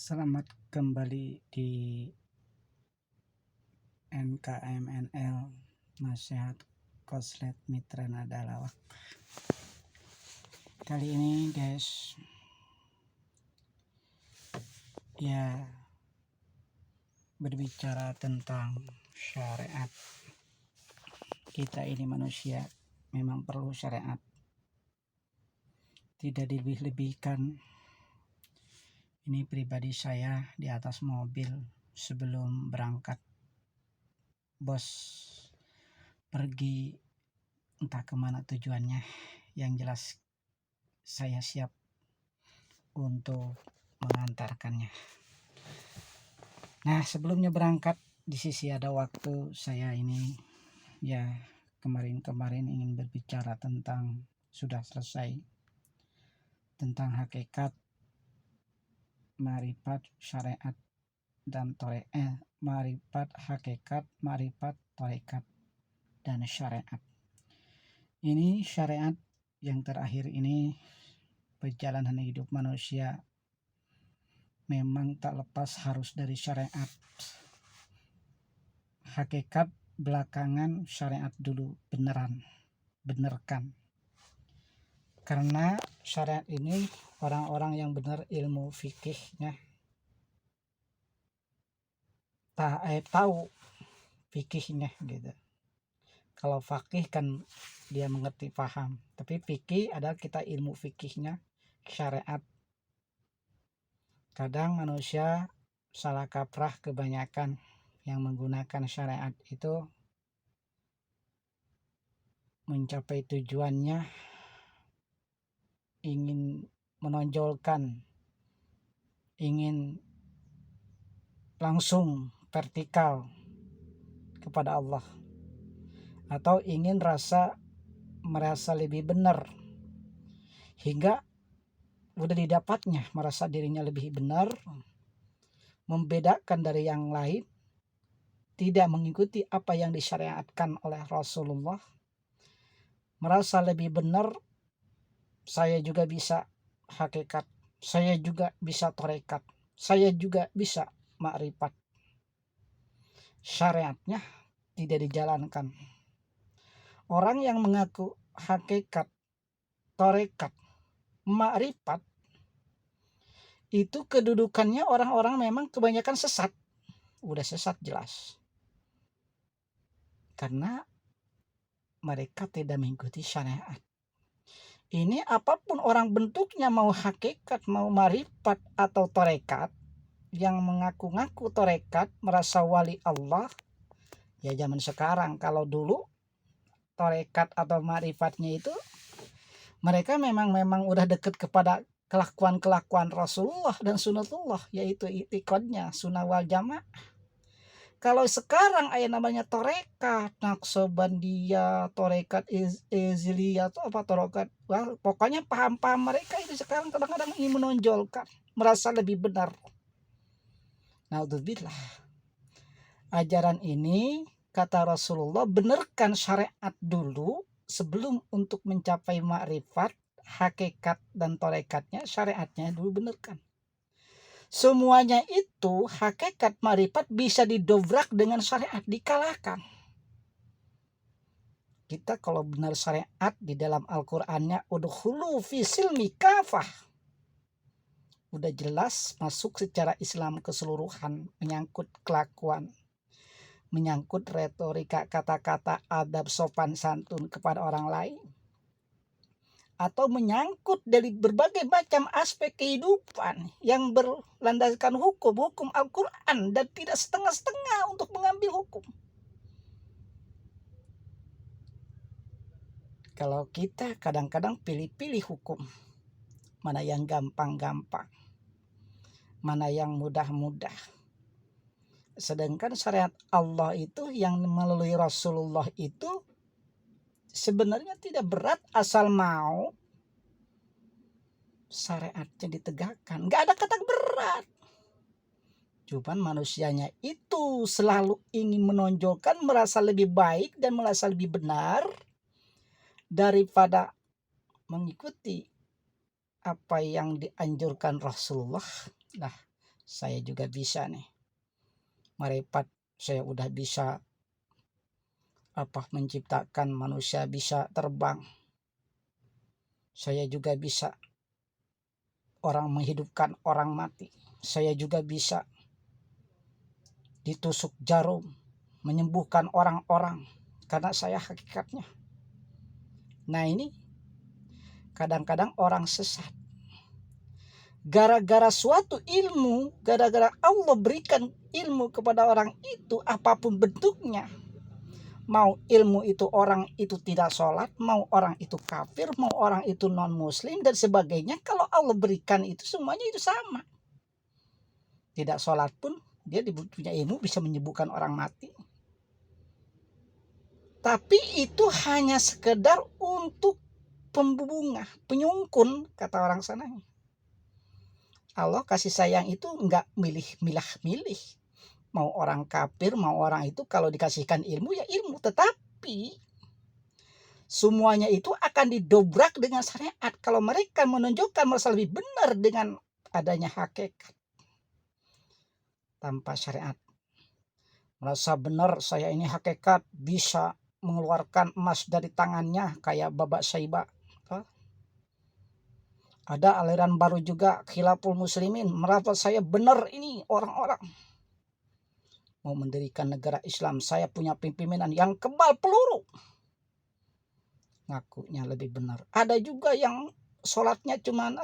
Selamat kembali di NKMNL Nasihat Koslet Mitra Nada Lawak. Kali ini guys, ya berbicara tentang syariat. Kita ini manusia memang perlu syariat, tidak dilebih-lebihkan. Ini pribadi saya di atas mobil sebelum berangkat. Bos pergi entah kemana tujuannya, yang jelas saya siap untuk mengantarkannya. Nah, sebelumnya berangkat, di sisi ada waktu, saya ini ya kemarin ingin berbicara tentang, sudah selesai, tentang hakikat, ma'rifat, syariat, dan ma'rifat, hakikat, ma'rifat, tarekat, dan syariat. Ini syariat yang terakhir ini, perjalanan hidup manusia memang tak lepas harus dari syariat. Hakikat belakangan, syariat dulu, benerkan. Karena syariat ini orang-orang yang benar ilmu fikihnya tahu fikihnya gitu. Kalau fakih kan dia mengerti, paham, tapi fikih adalah kita ilmu fikihnya syariat. Kadang manusia salah kaprah, kebanyakan yang menggunakan syariat itu mencapai tujuannya ingin menonjolkan, ingin langsung vertikal kepada Allah, atau ingin merasa lebih benar, hingga udah didapatnya merasa dirinya lebih benar, membedakan dari yang lain, tidak mengikuti apa yang disyariatkan oleh Rasulullah, merasa lebih benar. Saya juga bisa hakikat, saya juga bisa tarekat, saya juga bisa ma'rifat. Syariatnya tidak dijalankan. Orang yang mengaku hakikat, tarekat, ma'rifat, itu kedudukannya orang-orang memang kebanyakan sesat. Udah sesat jelas. Karena mereka tidak mengikuti syariat. Ini apapun orang bentuknya, mau hakikat, mau ma'rifat atau tarekat, yang mengaku-ngaku tarekat, merasa wali Allah, ya zaman sekarang. Kalau dulu tarekat atau ma'rifatnya itu mereka memang udah deket kepada kelakuan Rasulullah dan sunatullah, yaitu itikadnya sunnah wal jamaah. Kalau sekarang namanya tarekat Naqsabandiyah, tarekat Iziliyah atau apa tarekat, pokoknya paham-paham mereka itu sekarang kadang-kadang ingin menonjolkan, merasa lebih benar. Naudzubillah. Ajaran ini, kata Rasulullah, benarkan syariat dulu sebelum untuk mencapai ma'rifat, hakikat, dan tarekatnya. Syariatnya dulu benarkan. Semuanya itu hakikat ma'rifat bisa didobrak dengan syariat, dikalahkan. Kita kalau benar syariat di dalam Al-Qur'annya, udkhulu fi silmi kafah, udah jelas masuk secara Islam keseluruhan, menyangkut kelakuan, menyangkut retorika, kata-kata, adab, sopan santun kepada orang lain, atau menyangkut dari berbagai macam aspek kehidupan yang berlandaskan hukum Al-Quran, dan tidak setengah-setengah untuk mengambil hukum. Kalau kita kadang-kadang pilih-pilih hukum, mana yang gampang-gampang, mana yang mudah-mudah. Sedangkan syariat Allah itu yang melalui Rasulullah itu sebenarnya tidak berat, asal mau syariatnya ditegakkan. Gak ada kata berat. Cuman manusianya itu selalu ingin menonjolkan, merasa lebih baik dan merasa lebih benar daripada mengikuti apa yang dianjurkan Rasulullah. Nah, Saya juga bisa nih meripat. Saya udah bisa menciptakan manusia bisa terbang. Saya juga bisa orang menghidupkan orang mati. Saya juga bisa ditusuk jarum menyembuhkan orang-orang karena saya hakikatnya. Nah ini kadang-kadang orang sesat gara-gara suatu ilmu, gara-gara Allah berikan ilmu kepada orang itu apapun bentuknya. Mau ilmu itu orang itu tidak sholat, mau orang itu kafir, mau orang itu non muslim dan sebagainya. Kalau Allah berikan itu semuanya itu sama. Tidak sholat pun dia punya ilmu bisa menyembuhkan orang mati. Tapi itu hanya sekedar untuk pembungah, penyungkun kata orang sana. Allah kasih sayang itu enggak milih. Mau orang kafir, mau orang itu kalau dikasihkan ilmu ya ilmu. Tetapi semuanya itu akan didobrak dengan syariat. Kalau mereka menunjukkan merasa lebih benar dengan adanya hakikat. Tanpa syariat. Merasa benar saya ini hakikat bisa mengeluarkan emas dari tangannya kayak Babak Saiba. Ada aliran baru juga Khilaful Muslimin. Merasa saya benar ini orang-orang. Mau mendirikan negara Islam. Saya punya pimpinan yang kebal peluru. Ngakunya lebih benar. Ada juga yang sholatnya cuman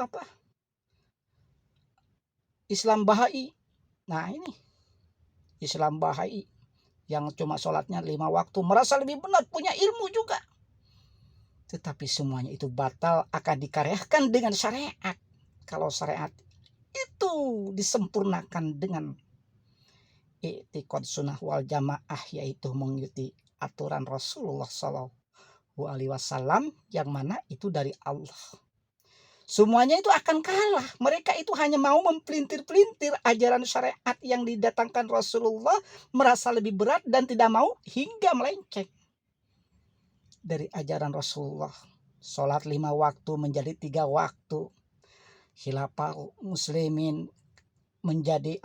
Islam Bahai. Nah ini Islam Bahai yang cuma sholatnya 5 waktu. Merasa lebih benar, punya ilmu juga. Tetapi semuanya itu batal akan dikaryakan dengan syariat. Kalau syariat itu disempurnakan dengan i'tiqad sunnah wal jamaah, yaitu mengikuti aturan Rasulullah SAW yang mana itu dari Allah. Semuanya itu akan kalah. Mereka itu hanya mau mempelintir-pelintir ajaran syariat yang didatangkan Rasulullah, merasa lebih berat dan tidak mau hingga melenceng dari ajaran Rasulullah. Sholat 5 waktu menjadi 3 waktu. Khilafah Muslimin menjadi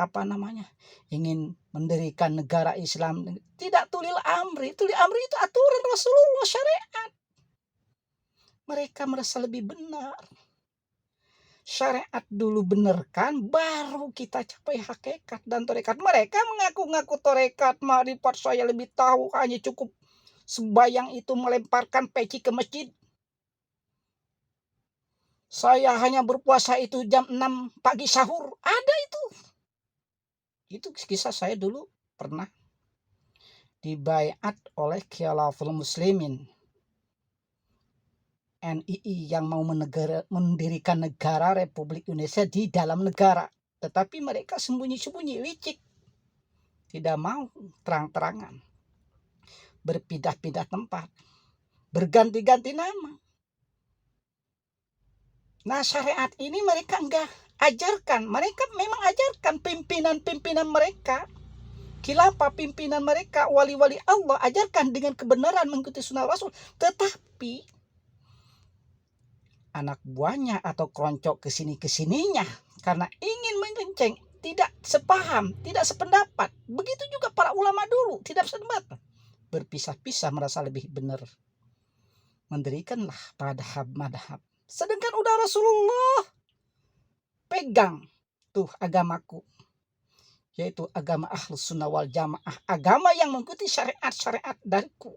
ingin mendirikan negara Islam. Tidak tulil amri. Tulil amri itu aturan Rasulullah, syariat. Mereka merasa lebih benar. Syariat dulu benarkan, baru kita capai hakikat dan torekat. Mereka mengaku-ngaku torekat, ma'rifat saya lebih tahu, hanya cukup sembayang itu melemparkan peci ke masjid. Saya hanya berpuasa itu jam 6 pagi sahur. Ada itu. Itu kisah saya dulu pernah dibaiat oleh Khilaful Muslimin. NII yang mau mendirikan negara Republik Indonesia di dalam negara. Tetapi mereka sembunyi-sembunyi, licik. Tidak mau terang-terangan. Berpindah-pindah tempat. Berganti-ganti nama. Nah syariat ini mereka enggak ajarkan. Mereka memang ajarkan pimpinan-pimpinan mereka. Khilafah pimpinan mereka, wali-wali Allah ajarkan dengan kebenaran mengikuti sunnah Rasul. Tetapi anak buahnya atau keroncok kesininya karena ingin melenceng, tidak sepaham, tidak sependapat. Begitu juga para ulama dulu tidak sependapat, berpisah-pisah merasa lebih benar. Mendirikanlah madhab. Sedangkan udah Rasulullah pegang tuh agamaku, yaitu agama Ahlus Sunnah wal Jamaah, agama yang mengikuti syariat-syariat dariku.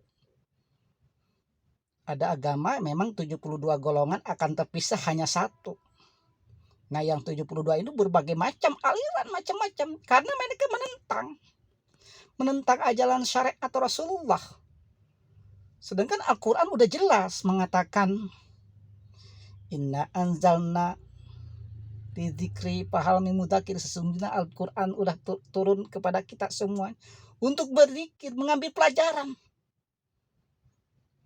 Ada agama memang 72 golongan akan terpisah hanya satu. Nah yang 72 itu berbagai macam aliran, macam-macam. Karena mereka menentang ajaran syariat Rasulullah. Sedangkan Al-Quran udah jelas mengatakan inna anzalna lidzikri fahal min mudzakir. Sesungguhnya Al-Quran udah turun kepada kita semua untuk berzikir, mengambil pelajaran.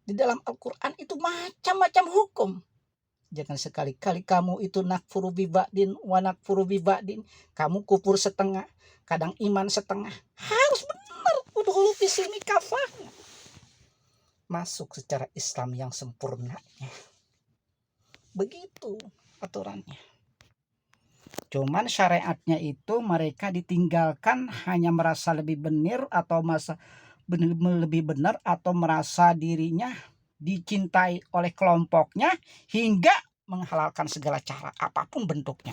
Di dalam Al-Quran itu macam-macam hukum. Jangan sekali-kali kamu itu nakfuru biba'din wa nakfuru biba'din. Kamu kufur setengah, kadang iman setengah. Harus benar. Udhulu fi silmi kafah. Masuk secara Islam yang sempurnanya. Begitu aturannya. Cuman syariatnya itu mereka ditinggalkan hanya merasa lebih benar atau lebih benar atau merasa dirinya dicintai oleh kelompoknya hingga menghalalkan segala cara apapun bentuknya.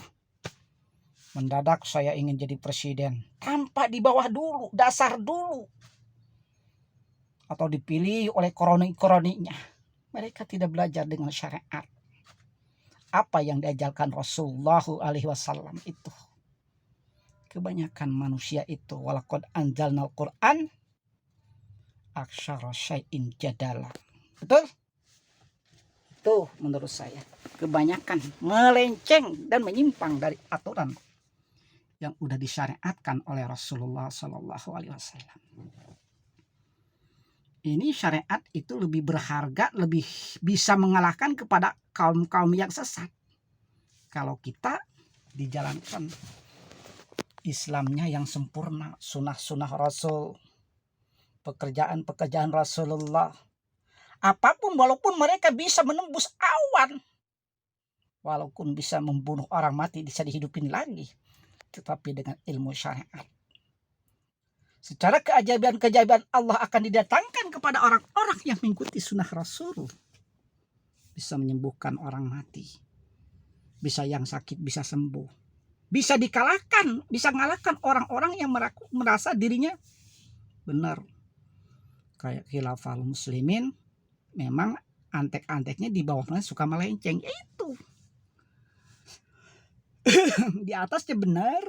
Mendadak saya ingin jadi presiden tanpa di bawah dulu, dasar dulu, atau dipilih oleh koroni-koroninya. Mereka tidak belajar dengan syariat apa yang diajarkan Rasulullah SAW itu. Kebanyakan manusia itu walaqad anzalnal Qur'an aksyara syai'in jadala. Betul? Itu menurut saya kebanyakan melenceng dan menyimpang dari aturan yang udah disyariatkan oleh Rasulullah SAW. Ini syariat itu lebih berharga, lebih bisa mengalahkan kepada kaum-kaum yang sesat. Kalau kita dijalankan Islamnya yang sempurna, sunnah-sunnah Rasul, pekerjaan-pekerjaan Rasulullah. Apapun, walaupun mereka bisa menembus awan, walaupun bisa membunuh orang mati, bisa dihidupin lagi, tetapi dengan ilmu syariat. Secara keajaiban-keajaiban Allah akan didatangkan kepada orang-orang yang mengikuti sunnah Rasul. Bisa menyembuhkan orang mati. Bisa yang sakit bisa sembuh. Bisa dikalahkan, bisa mengalahkan orang-orang yang merasa dirinya benar. Kayak khilafah muslimin, memang antek-anteknya di bawahnya suka melenceng. Itu. Di atasnya benar,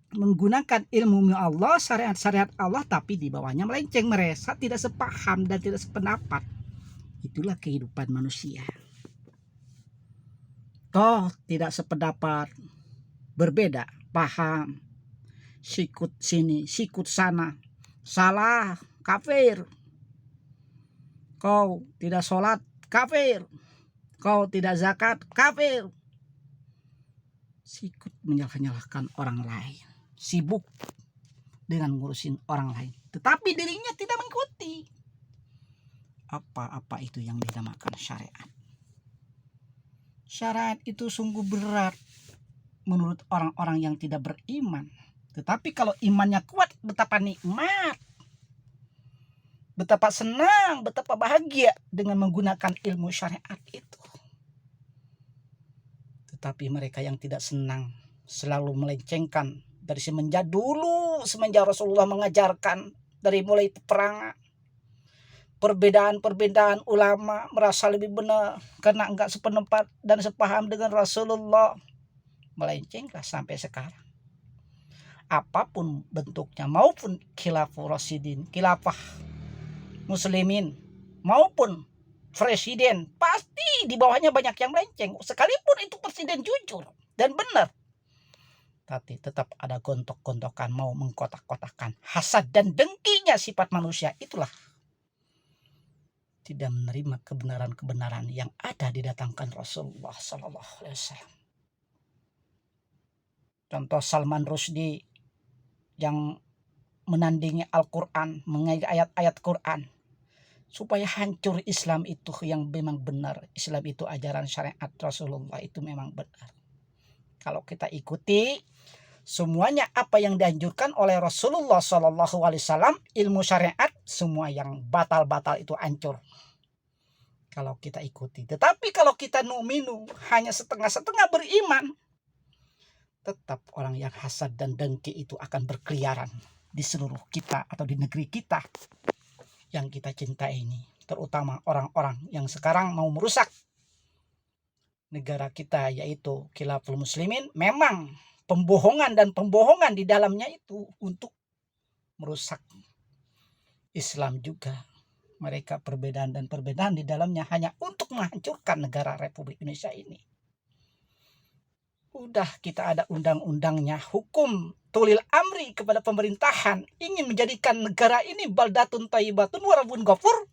menggunakan ilmu Allah, syariat-syariat Allah, tapi di bawahnya melenceng, mereka tidak sepaham dan tidak sependapat. Itulah kehidupan manusia. Toh tidak sependapat, berbeda paham, sikut sini, sikut sana, salah, kafir. Kau tidak sholat, kafir. Kau tidak zakat, kafir. Sikut menyalahkan orang lain, sibuk dengan ngurusin orang lain, tetapi dirinya tidak mengikuti apa-apa itu yang dinamakan syariat. Syariat itu sungguh berat menurut orang-orang yang tidak beriman, tetapi kalau imannya kuat, betapa nikmat, betapa senang, betapa bahagia dengan menggunakan ilmu syariat itu. Tetapi mereka yang tidak senang selalu melencengkan dari semenjak Rasulullah mengajarkan, dari mulai peperangan, perbedaan ulama merasa lebih benar karena enggak sependapat dan sepaham dengan Rasulullah, melencenglah sampai sekarang. Apapun bentuknya, maupun khilafah Rasidin, khilafah muslimin, maupun presiden, pasti di bawahnya banyak yang melenceng, sekalipun itu presiden jujur dan benar, tapi tetap ada gontok-gontokan, mau mengkotak-kotakan. Hasad dan dengkinya sifat manusia, itulah tidak menerima kebenaran-kebenaran yang ada didatangkan Rasulullah SAW. Contoh Salman Rushdie yang menandingi Al-Quran, mengaji ayat-ayat Quran, supaya hancur Islam itu yang memang benar. Islam itu ajaran syariat Rasulullah itu memang benar. Kalau kita ikuti semuanya apa yang dianjurkan oleh Rasulullah SAW, ilmu syariat, semua yang batal-batal itu hancur. Kalau kita ikuti. Tetapi kalau kita numinu hanya setengah-setengah beriman, tetap orang yang hasad dan dengki itu akan berkeliaran di seluruh kita atau di negeri kita yang kita cintai ini, terutama orang-orang yang sekarang mau merusak negara kita, yaitu khilafah muslimin. Memang pembohongan di dalamnya itu untuk merusak Islam juga. Mereka perbedaan di dalamnya hanya untuk menghancurkan negara Republik Indonesia ini. Udah kita ada undang-undangnya, hukum tulil amri kepada pemerintahan, ingin menjadikan negara ini baldatun thayyibatun wa rabbun ghafur,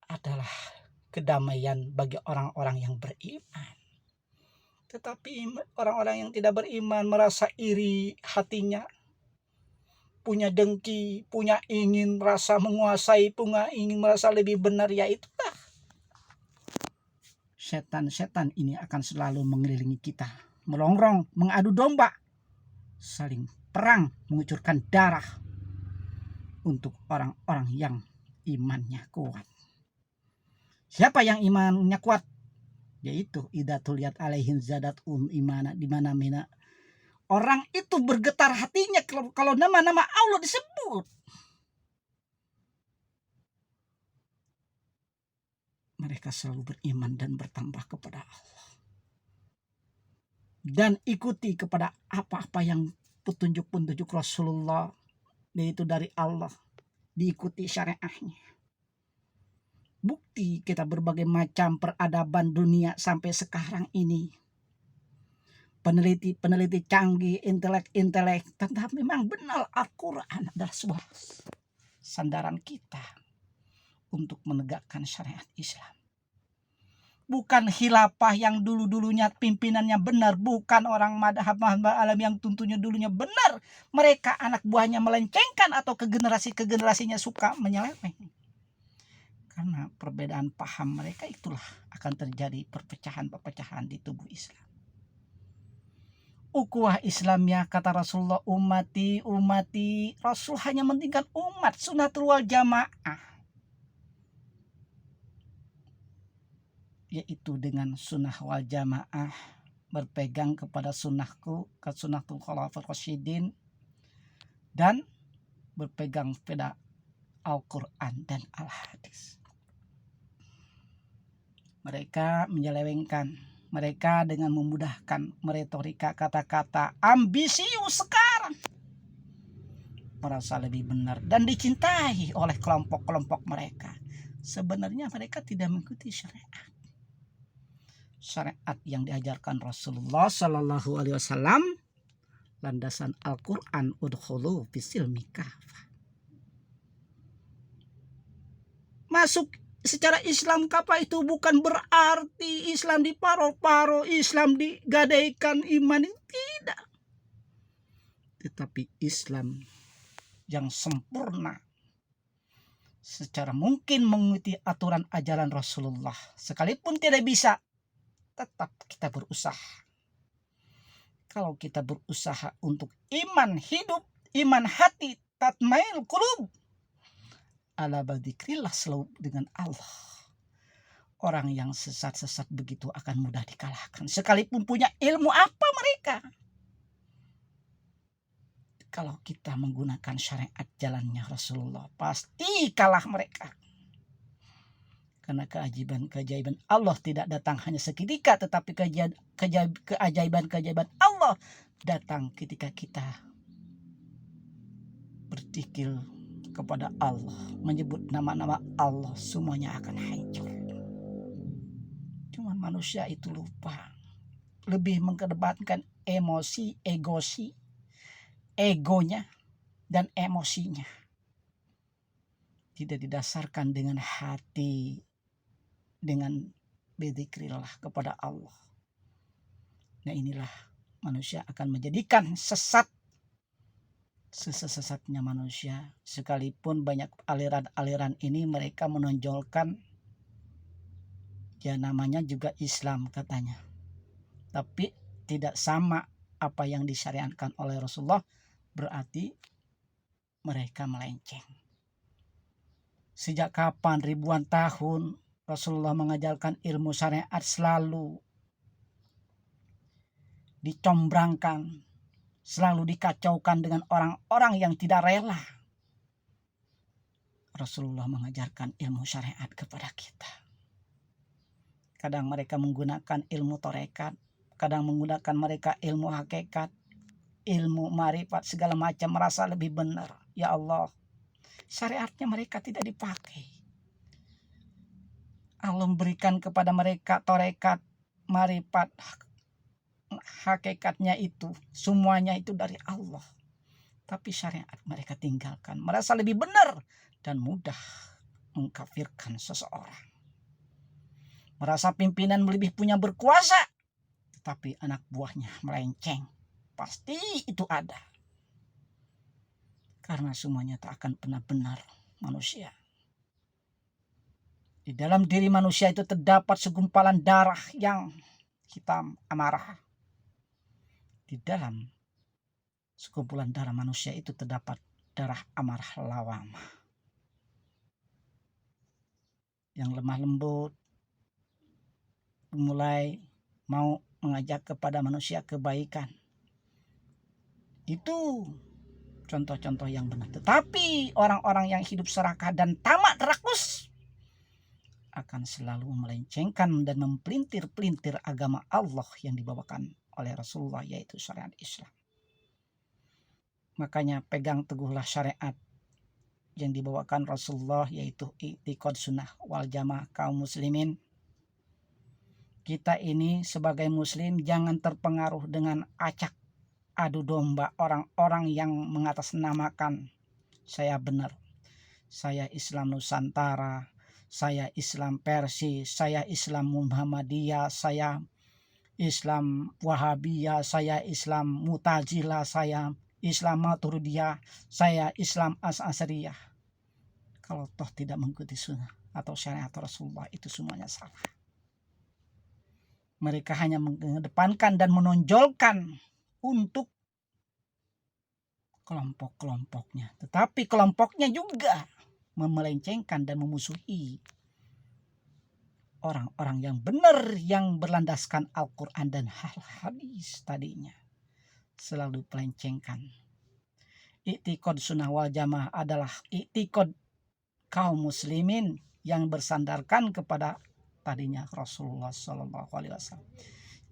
adalah kedamaian bagi orang-orang yang beriman. Tetapi orang-orang yang tidak beriman merasa iri hatinya, punya dengki, punya ingin merasa menguasai, punya ingin merasa lebih benar, ya itulah setan-setan ini akan selalu mengelilingi kita melongrong, mengadu domba, saling perang, mengucurkan darah untuk orang-orang yang imannya kuat. Siapa yang imannya kuat? Yaitu idza tuliyat alaihim zadatum imana, di mana orang itu bergetar hatinya kalau nama-nama Allah disebut. Mereka selalu beriman dan bertambah kepada Allah. Dan ikuti kepada apa-apa yang petunjuk-petunjuk Rasulullah, yaitu dari Allah. Diikuti syariahnya. Bukti kita berbagai macam peradaban dunia sampai sekarang ini. Peneliti canggih, intelek, tetapi memang benar Al-Quran adalah sebuah sandaran kita untuk menegakkan syariat Islam. Bukan khilafah yang dulu-dulunya pimpinannya benar, bukan orang madhab alam yang tentunya dulunya benar. Mereka anak buahnya melencengkan atau ke generasinya suka menyeleweng. Karena perbedaan paham mereka, itulah akan terjadi perpecahan di tubuh Islam. Ukhuwah Islamnya, kata Rasulullah, umati. Rasul hanya mentinggalkan umat, sunnatul wal jamaah. Yaitu dengan sunnah wal jamaah, berpegang kepada sunnahku, ke sunnatul khulafaur rasyidin, dan berpegang pada Al-Quran dan Al-Hadis. Mereka menyelewengkan, mereka dengan memudahkan meretorika kata-kata ambisius sekarang, merasa lebih benar dan dicintai oleh kelompok-kelompok mereka. Sebenarnya mereka tidak mengikuti syariat yang diajarkan Rasulullah Sallallahu Alaihi Wasallam, landasan Al-Quran, udkhulu fisilmi kafah. Masuk secara Islam kafah itu bukan berarti Islam diparo-paro, Islam digadaikan iman, tidak. Tetapi Islam yang sempurna, secara mungkin mengikuti aturan ajaran Rasulullah. Sekalipun tidak bisa, tetap kita berusaha. Kalau kita berusaha untuk iman hidup, iman hati, tatmail qulub, ala badzikrillah, selalu dengan Allah. Orang yang sesat-sesat begitu akan mudah dikalahkan. Sekalipun punya ilmu apa mereka, kalau kita menggunakan syariat jalannya Rasulullah, pasti kalah mereka. Karena keajaiban Allah tidak datang hanya seketika, tetapi keajaiban Allah datang ketika kita berzikir kepada Allah, menyebut nama-nama Allah, semuanya akan hancur. Cuman manusia itu lupa, lebih mengedepankan egonya dan emosinya, tidak didasarkan dengan hati, dengan berzikrillah kepada Allah. Nah, inilah manusia akan menjadikan sesat sesat-sesatnya manusia. Sekalipun banyak aliran-aliran ini mereka menonjolkan, ya namanya juga Islam katanya, tapi tidak sama apa yang disyariatkan oleh Rasulullah, berarti mereka melenceng. Sejak kapan ribuan tahun Rasulullah mengajarkan ilmu syariat selalu dicombrangkan, selalu dikacaukan dengan orang-orang yang tidak rela. Rasulullah mengajarkan ilmu syariat kepada kita. Kadang mereka menggunakan ilmu torekat, kadang menggunakan mereka ilmu hakikat, ilmu marifat, segala macam, merasa lebih benar. Ya Allah, syariatnya mereka tidak dipakai. Allah memberikan kepada mereka torekat, marifat, hakikatnya itu, semuanya itu dari Allah. Tapi syariat mereka tinggalkan, merasa lebih benar dan mudah mengkafirkan seseorang. Merasa pimpinan lebih punya berkuasa, tetapi anak buahnya melenceng. Pasti itu ada. Karena semuanya tak akan pernah benar manusia. Di dalam diri manusia itu terdapat segumpalan darah yang hitam, amarah. di dalam sekumpulan darah manusia itu terdapat darah amarah lawamah yang lemah lembut, mulai mau mengajak kepada manusia kebaikan. Itu contoh-contoh yang benar. Tetapi orang-orang yang hidup serakah dan tamak rakus akan selalu melencengkan dan mempelintir-pelintir agama Allah yang dibawakan oleh Rasulullah, yaitu syariat Islam. Makanya pegang teguhlah syariat yang dibawakan Rasulullah, yaitu i'tiqad sunnah wal jamaah kaum muslimin. Kita ini sebagai muslim jangan terpengaruh dengan acak adu domba orang-orang yang mengatasnamakan saya benar, saya Islam Nusantara, saya Islam Persi, saya Islam Muhammadiyah, saya Islam Wahabiyah, saya Islam Mutazilah, saya Islam Maturidiyah, saya Islam Asy'ariyah. Kalau toh tidak mengikuti sunnah atau syariat Rasulullah, itu semuanya salah. Mereka hanya mengedepankan dan menonjolkan untuk kelompok-kelompoknya. Tetapi kelompoknya juga memelencengkan dan memusuhi orang-orang yang benar, yang berlandaskan Al-Quran dan hadis tadinya. Selalu pelencengkan. I'tiqad sunnah wal jamaah adalah i'tiqad kaum muslimin yang bersandarkan kepada tadinya Rasulullah SAW.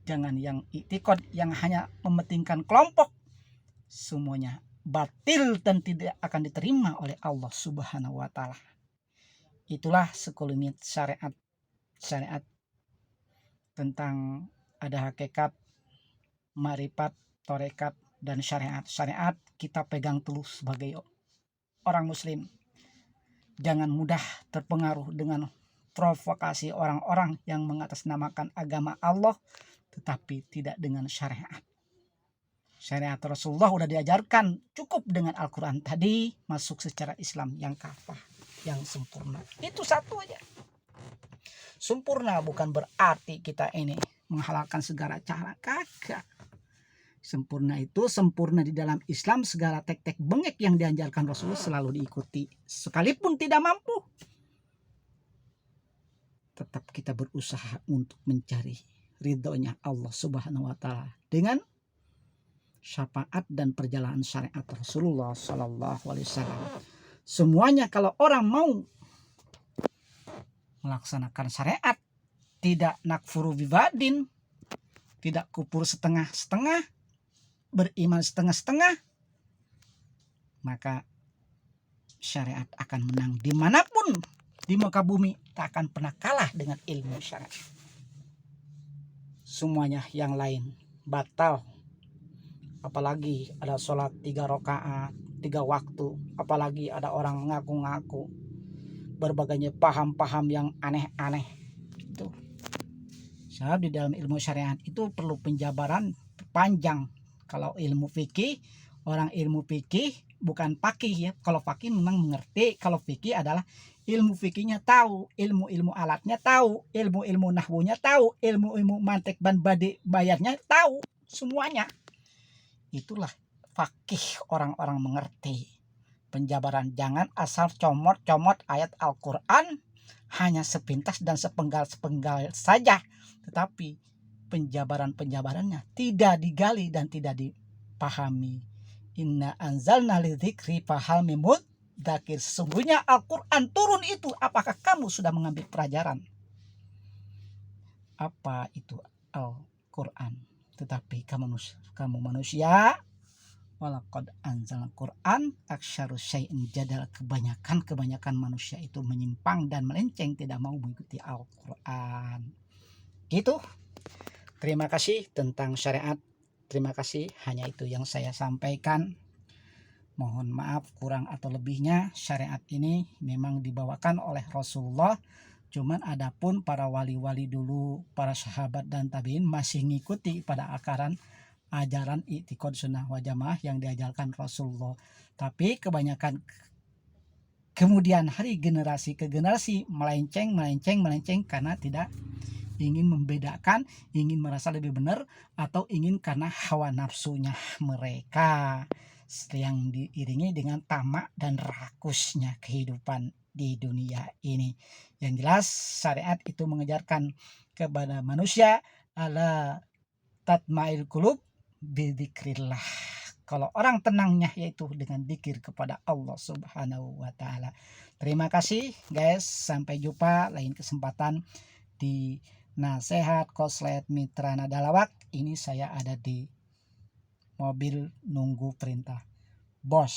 Jangan yang i'tiqad yang hanya mementingkan kelompok, semuanya batil dan tidak akan diterima oleh Allah Subhanahu wa Ta'ala. Itulah sekelumit syariat tentang ada hakikat, marifat, tarekat, dan syariat. Syariat kita pegang teguh sebagai orang muslim. Jangan mudah terpengaruh dengan provokasi orang-orang yang mengatasnamakan agama Allah, tetapi tidak dengan syariat. Syariat Rasulullah sudah diajarkan, cukup dengan Al-Quran tadi, masuk secara Islam yang kafah, yang sempurna. Itu satu aja. Sempurna bukan berarti kita ini menghalalkan segala cara, kagak. Sempurna itu sempurna di dalam Islam, segala tek-tek bengek yang diajarkan Rasulullah selalu diikuti. Sekalipun tidak mampu, tetap kita berusaha untuk mencari ridhonya Allah Subhanahu wa Ta'ala dengan syafaat dan perjalanan syariat Rasulullah Sallallahu Alaihi Wasallam. Semuanya kalau orang mau melaksanakan syariat, tidak nakfuru bibadin, tidak kufur setengah-setengah, beriman setengah-setengah, maka syariat akan menang dimanapun di muka bumi. Tak akan pernah kalah dengan ilmu syariat. Semuanya yang lain batal. Apalagi ada sholat 3 rakaat 3 waktu, apalagi ada orang mengaku-ngaku berbagai paham-paham yang aneh-aneh. Itu sebab di dalam ilmu syariat itu perlu penjabaran panjang. Kalau ilmu fikih, orang ilmu fikih bukan fakih ya. Kalau fakih memang mengerti, kalau fikih adalah ilmu fikihnya tahu, ilmu-ilmu alatnya tahu, ilmu-ilmu nahwunya tahu, ilmu-ilmu mantek dan bayarnya tahu, semuanya. Itulah fakih, orang-orang mengerti. Penjabaran, jangan asal comot-comot ayat Al-Quran hanya sepintas dan sepenggal-sepenggal saja, tetapi penjabarannya tidak digali dan tidak dipahami. Inna anzalna lidzikri fahal min mudzakir. Sesungguhnya Al-Quran turun itu, apakah kamu sudah mengambil pelajaran? Apa itu Al-Quran? Tetapi kamu manusia, walaqad anzalna Quran aktsaru syai'in jadal. Kebanyakan manusia itu menyimpang dan melenceng, tidak mau mengikuti Al-Quran. Gitu. Terima kasih tentang syariat. Terima kasih, hanya itu yang saya sampaikan. Mohon maaf kurang atau lebihnya. Syariat ini memang dibawakan oleh Rasulullah. Cuman adapun para wali-wali dulu, para sahabat dan tabi'in masih ngikuti pada ajaran i'tiqad sunnah wal jamaah yang diajarkan Rasulullah. Tapi kebanyakan kemudian hari generasi ke generasi melenceng karena tidak ingin membedakan, ingin merasa lebih benar, atau ingin karena hawa nafsunya mereka yang diiringi dengan tamak dan rakusnya kehidupan di dunia ini. Yang jelas syariat itu mengajarkan kepada manusia ala tatmail qulub bidzikrillah. Kalau orang tenangnya yaitu dengan zikir kepada Allah Subhanahu wa taala. Terima kasih guys, sampai jumpa lain kesempatan di Nasehat Koslet Mitra Nadalawak. Ini saya ada di mobil nunggu perintah bos.